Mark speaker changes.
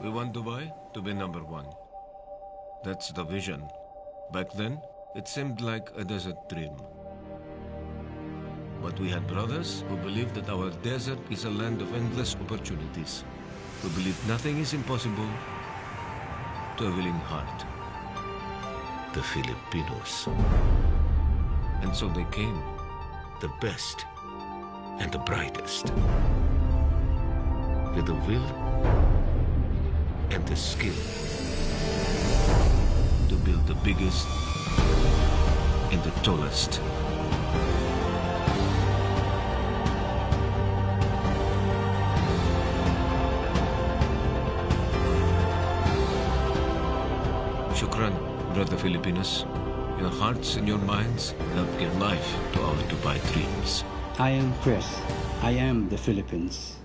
Speaker 1: We want Dubai to be number one. That's the vision. Back then, it seemed like a desert dream. But we had brothers who believed that our desert is a land of endless opportunities, who believe nothing is impossible to a willing heart. The Filipinos. And so they came, the best and the brightest, with the will and the skill to build the biggest and the tallest. Shukran, brother Filipinos. Your hearts and your minds help give life to our Dubai dreams.
Speaker 2: I am Chris. I am the Philippines.